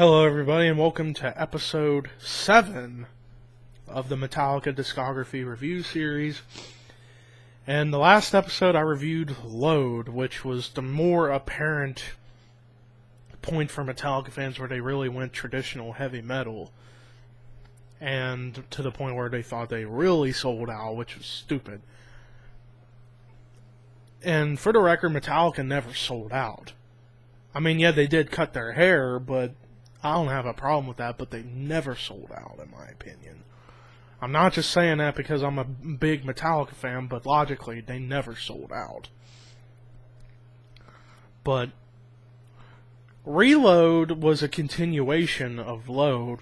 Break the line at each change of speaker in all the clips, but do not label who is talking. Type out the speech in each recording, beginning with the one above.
Hello everybody and welcome to episode 7 of the Metallica Discography review series. And the last episode I reviewed Load, which was the more apparent point for Metallica fans where they really went traditional heavy metal. And to the point where they thought they really sold out, which was stupid. And for the record, Metallica never sold out. I mean, yeah, they did cut their hair, but I don't have a problem with that, but they never sold out, in my opinion. I'm not just saying that because I'm a big Metallica fan, but logically, they never sold out. But Reload was a continuation of Load,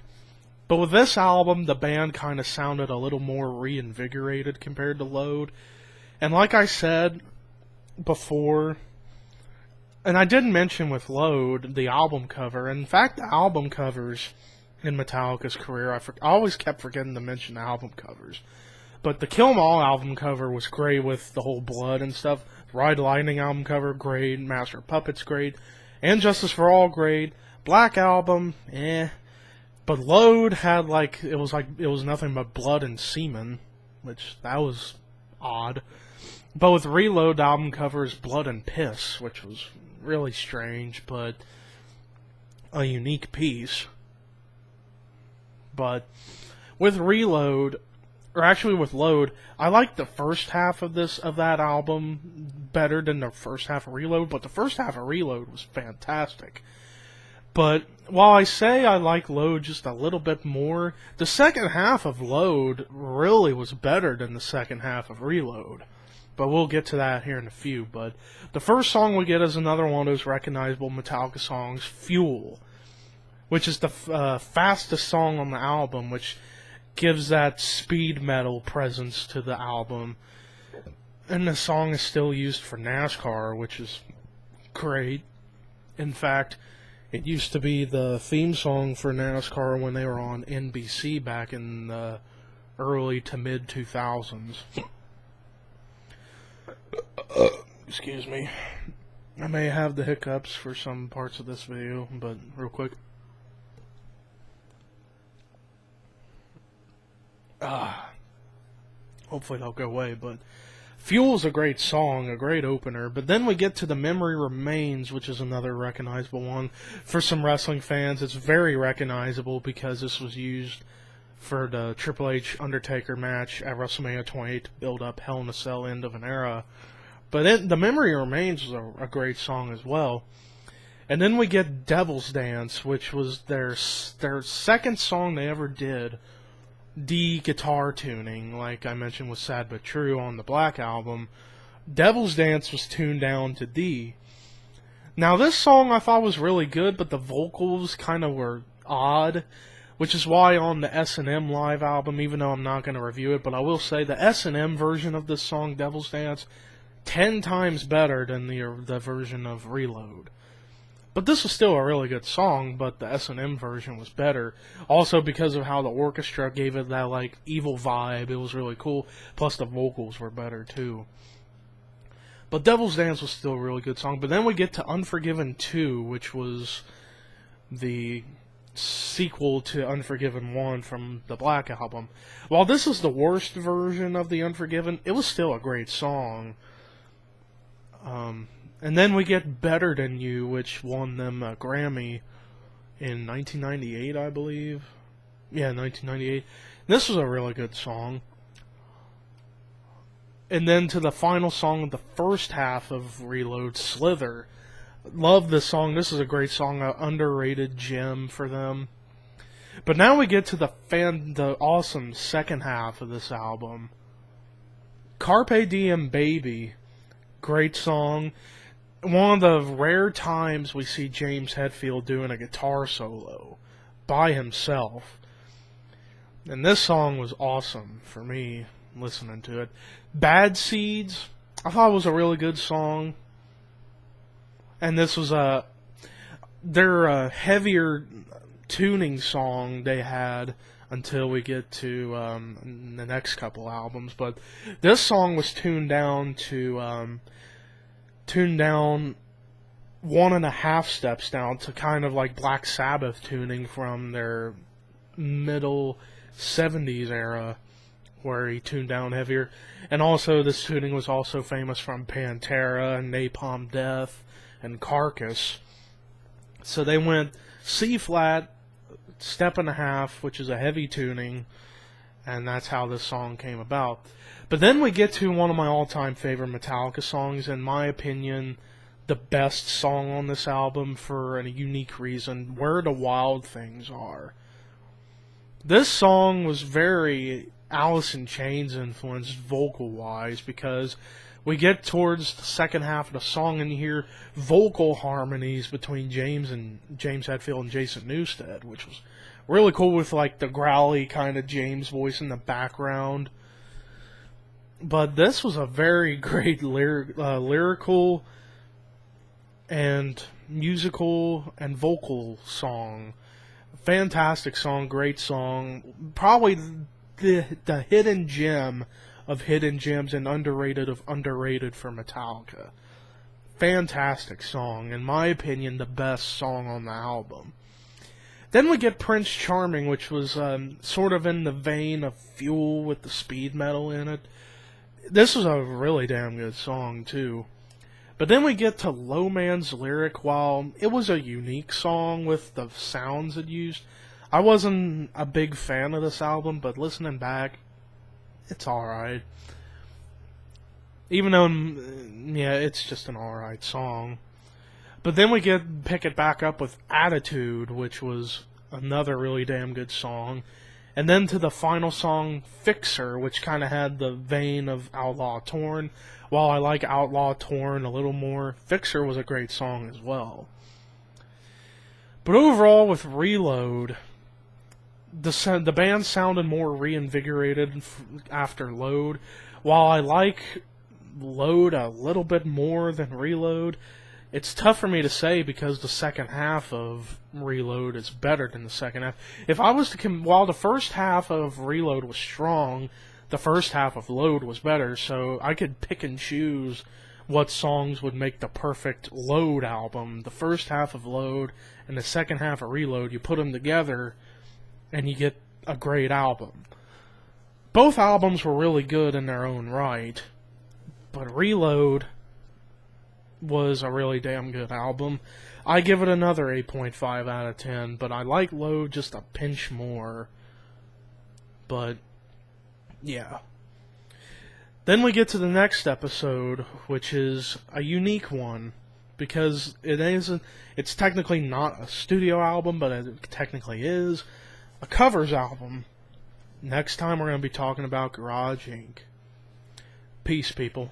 but with this album, the band kind of sounded a little more reinvigorated compared to Load. And like I said before, and I didn't mention with Load the album cover. In fact, the album covers in Metallica's career, I always kept forgetting to mention the album covers. But the Kill 'Em All album cover was great with the whole blood and stuff. Ride Lightning album cover, great. Master of Puppets, great. And Justice for All, great. Black Album, eh. But Load had it was nothing but blood and semen, which that was odd. But with Reload, the album cover is blood and piss, which was really strange, but a unique piece. But with Reload, or actually with Load, I like the first half of that album better than the first half of Reload, but the first half of Reload was fantastic. But while I say I like Load just a little bit more, the second half of Load really was better than the second half of Reload. But we'll get to that here in a few. But the first song we get is another one of those recognizable Metallica songs, Fuel, which is the fastest song on the album, which gives that speed metal presence to the album. And the song is still used for NASCAR, which is great. In fact, it used to be the theme song for NASCAR when they were on NBC back in the early to mid 2000s. Excuse me. I may have the hiccups for some parts of this video, but real quick. Hopefully they'll go away, but Fuel's a great song, a great opener, but then we get to The Memory Remains, which is another recognizable one. For some wrestling fans, it's very recognizable because this was used for the Triple H Undertaker match at WrestleMania 28 to build up Hell in a Cell end of an era. But The Memory Remains was a great song as well. And then we get Devil's Dance, which was their second song they ever did. D guitar tuning, like I mentioned with Sad But True on the Black Album. Devil's Dance was tuned down to D. Now this song I thought was really good, but the vocals kind of were odd, which is why on the S&M live album, even though I'm not going to review it, but I will say the S&M version of this song, Devil's Dance, 10 times better than the version of Reload. But this was still a really good song, but the S&M version was better. Also because of how the orchestra gave it that evil vibe, it was really cool. Plus the vocals were better too. But Devil's Dance was still a really good song. But then we get to Unforgiven 2, which was the sequel to Unforgiven 1 from the Black Album. While this is the worst version of the Unforgiven, it was still a great song. And then we get Better Than You, which won them a Grammy in 1998, I believe. Yeah, 1998. This was a really good song. And then to the final song of the first half of Reload, Slither. Love this song. This is a great song, an underrated gem for them. But now we get to the awesome second half of this album. Carpe Diem Baby. Great song. One of the rare times we see James Hetfield doing a guitar solo by himself. And this song was awesome for me listening to it. Bad Seeds, I thought it was a really good song. And this was their heavier tuning song they had until we get to the next couple albums. But this song was tuned down 1.5 steps down to kind of like Black Sabbath tuning from their middle 70s era, where he tuned down heavier. And also, this tuning was also famous from Pantera and Napalm Death and Carcass. So they went C flat, 1.5 steps, which is a heavy tuning, and that's how this song came about. But then we get to one of my all-time favorite Metallica songs, in my opinion, the best song on this album for a unique reason, Where the Wild Things Are. This song was very Alice in Chains influenced vocal-wise, because we get towards the second half of the song and you hear vocal harmonies between James Hetfield and Jason Newsted, which was really cool, with like the growly kind of James voice in the background. But this was a very great lyrical and musical and vocal song. Fantastic song, great song. Probably the hidden gem of hidden gems and underrated of underrated for Metallica. Fantastic song. In my opinion, the best song on the album. Then we get Prince Charming, which was sort of in the vein of Fuel with the speed metal in it. This was a really damn good song, too. But then we get to Low Man's Lyric. While it was a unique song with the sounds it used, I wasn't a big fan of this album, but listening back, it's alright. Even though, yeah, it's just an alright song. But then we pick it back up with Attitude, which was another really damn good song. And then to the final song, Fixer, which kind of had the vein of Outlaw Torn. While I like Outlaw Torn a little more, Fixer was a great song as well. But overall, with Reload, the band sounded more reinvigorated after Load. While I like Load a little bit more than Reload, it's tough for me to say because the second half of Reload is better than the second half. If I was to while the first half of Reload was strong, the first half of Load was better, so I could pick and choose what songs would make the perfect Load album. The first half of Load and the second half of Reload, you put them together and you get a great album. Both albums were really good in their own right, but Reload was a really damn good album. I give it another 8.5 out of 10, but I like Load just a pinch more. But yeah. Then we get to the next episode, which is a unique one, because it's technically not a studio album, but it technically is a covers album. Next time we're going to be talking about Garage Inc. Peace, people.